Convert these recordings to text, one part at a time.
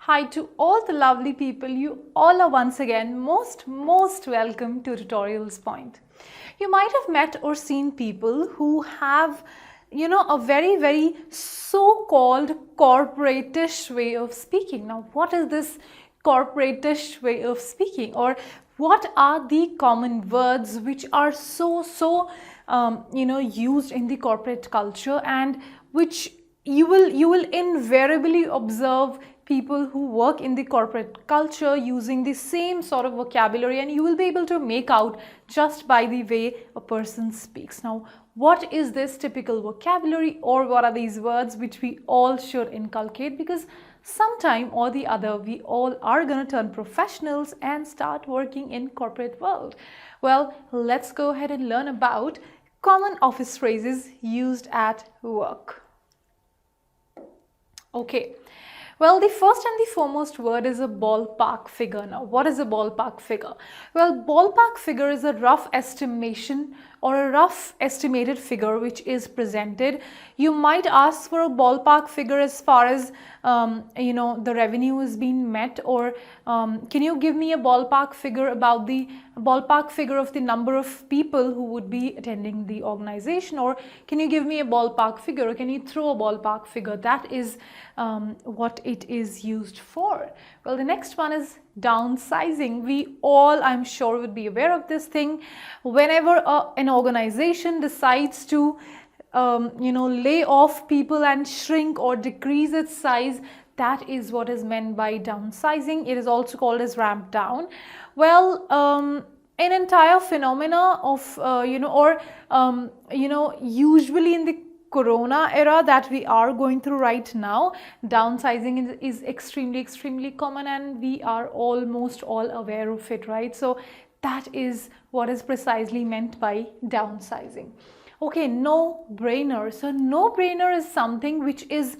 Hi to all the lovely people. You all are once again most welcome to Tutorials Point. You might have met or seen people who have a very so-called corporatish way of speaking. Now, what is this corporatish way of speaking, or what are the common words which are so used in the corporate culture, and which you will invariably observe people who work in the corporate culture using the same sort of vocabulary, and you will be able to make out just by the way a person speaks. Now, what is this typical vocabulary, or what are these words which we all should inculcate, because sometime or the other we all are going to turn professionals and start working in corporate world. Well, let's go ahead and learn about common office phrases used at work. Okay. Well, the first and the foremost word is a ballpark figure. Now, what is a ballpark figure? Well, ballpark figure is a rough estimation or a rough estimated figure which is presented. You might ask for a ballpark figure as far as the revenue is being met, or can you give me a ballpark figure about the ballpark figure of the number of people who would be attending the organization, or can you give me a ballpark figure, or can you throw a ballpark figure? That is what it is used for. Well, the next one is downsizing. We all, I'm sure, would be aware of this thing. Whenever an organization decides to lay off people and shrink or decrease its size, that is what is meant by downsizing. It is also called as ramp down. Well, an entire phenomena of usually in the Corona era that we are going through right now, downsizing is extremely common, and we are almost all aware of it, right? So that is what is precisely meant by downsizing. Okay, no-brainer. So no-brainer is something which is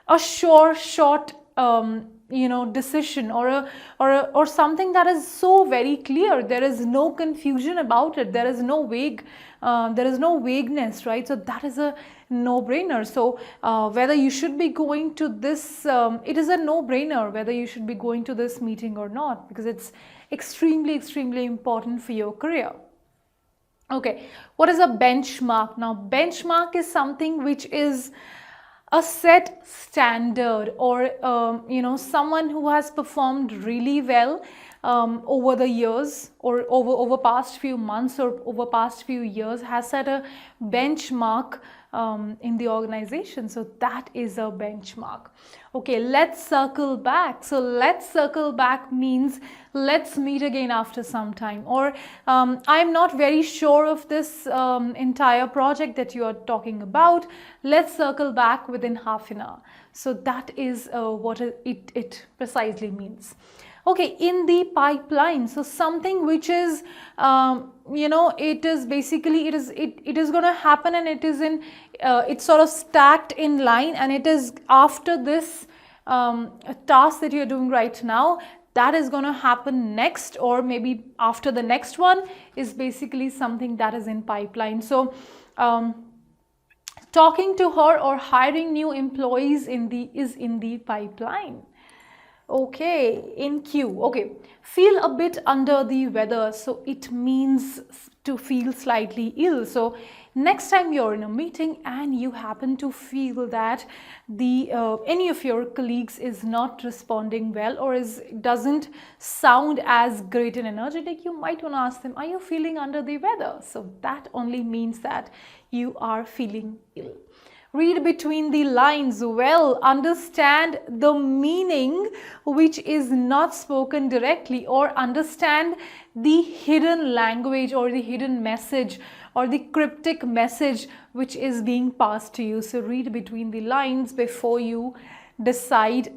a short decision, or something that is so very clear. There is no confusion about it. There is no vagueness, right? So that is a no-brainer. So whether you should be going to this, it is a no-brainer whether you should be going to this meeting or not, because it's extremely important for your career. Okay, what is a benchmark? Now, benchmark is something which is a set standard, or someone who has performed really well over the years, or over past few months, or over past few years, has set a benchmark in the organization. So that is a benchmark. Okay, let's circle back. So let's circle back means let's meet again after some time, or I'm not very sure of this entire project that you are talking about. Let's circle back within half an hour. So that is what it precisely means. Okay, in the pipeline, so something which is it is basically it is going to happen, and it is in it's sort of stacked in line, and it is after this task that you're doing right now, that is going to happen next, or maybe after the next one, is basically something that is in pipeline. So talking to her or hiring new employees is in the pipeline. Okay, in queue. Okay, feel a bit under the weather. So it means to feel slightly ill. So next time you're in a meeting and you happen to feel that any of your colleagues is not responding well, or doesn't sound as great and energetic, you might want to ask them, are you feeling under the weather? So that only means that you are feeling ill. Read between the lines well, understand the meaning which is not spoken directly, or understand the hidden language, or the hidden message, or the cryptic message which is being passed to you. So read between the lines before you decide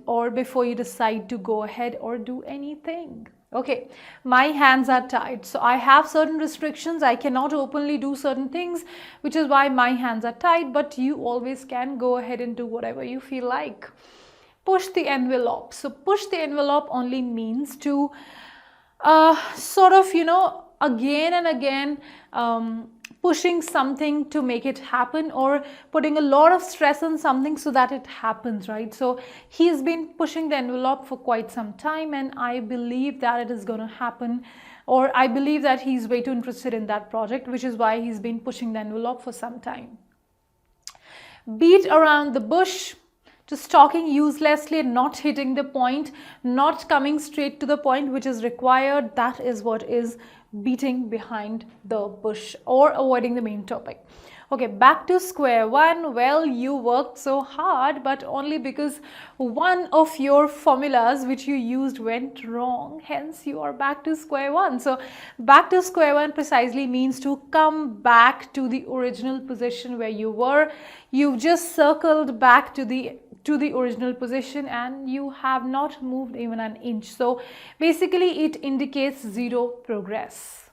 to go ahead or do anything. Okay, my hands are tied, so I have certain restrictions. I cannot openly do certain things, which is why my hands are tied, but you always can go ahead and do whatever you feel like. Push the envelope. So push the envelope only means to again and again pushing something to make it happen, or putting a lot of stress on something so that it happens, right? So he's been pushing the envelope for quite some time, and I believe that it is going to happen, or I believe that he's way too interested in that project, which is why he's been pushing the envelope for some time. Beat around the bush, just talking uselessly and not hitting the point, not coming straight to the point which is required. That is what is beating behind the bush or avoiding the main topic. Okay, back to square one. Well, you worked so hard, but only because one of your formulas which you used went wrong. Hence, you are back to square one. So, back to square one precisely means to come back to the original position where you were. You've just circled back to the original position and you have not moved even an inch. So, basically, it indicates zero progress.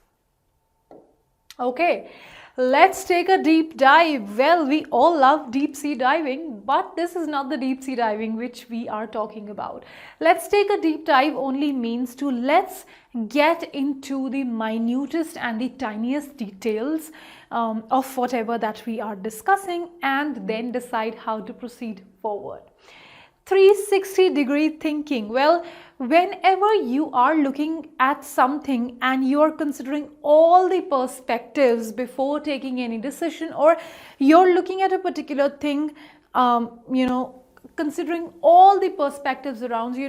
Okay. Let's take a deep dive. Well, we all love deep sea diving, but this is not the deep sea diving which we are talking about. Let's take a deep dive only means to let's get into the minutest and the tiniest details of whatever that we are discussing and then decide how to proceed forward. 360-degree thinking. Well, whenever you are looking at something and you are considering all the perspectives before taking any decision, or you're looking at a particular thing, considering all the perspectives around, you're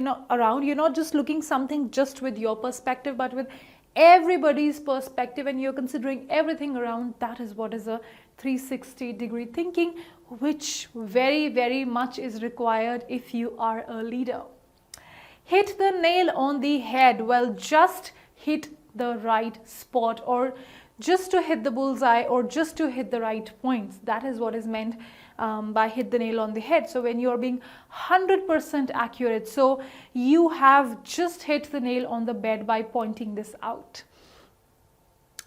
not just looking something just with your perspective, but with everybody's perspective, and you're considering everything around. That is what is a 360-degree thinking, which very, very much is required if you are a leader. Hit the nail on the head. Well, just hit the right spot, or just to hit the bullseye, or just to hit the right points. That is what is meant by hit the nail on the head. So when you are being 100% accurate, so you have just hit the nail on the bed by pointing this out.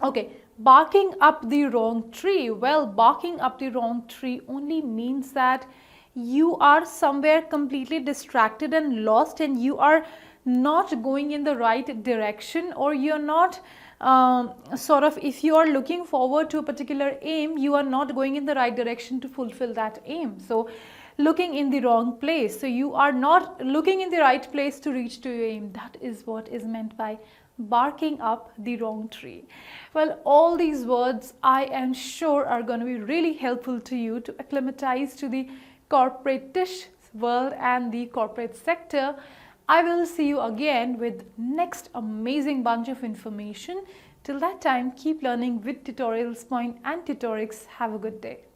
Okay, barking up the wrong tree. Well, barking up the wrong tree only means that you are somewhere completely distracted and lost, and you are not going in the right direction, or you're not if you are looking forward to a particular aim, you are not going in the right direction to fulfill that aim. So looking in the wrong place. So you are not looking in the right place to reach to your aim. That is what is meant by barking up the wrong tree. Well, all these words I am sure are going to be really helpful to you to acclimatize to the corporate-ish world and the corporate sector. I will see you again with next amazing bunch of information. Till that time, keep learning with Tutorials Point and Tutorix. Have a good day.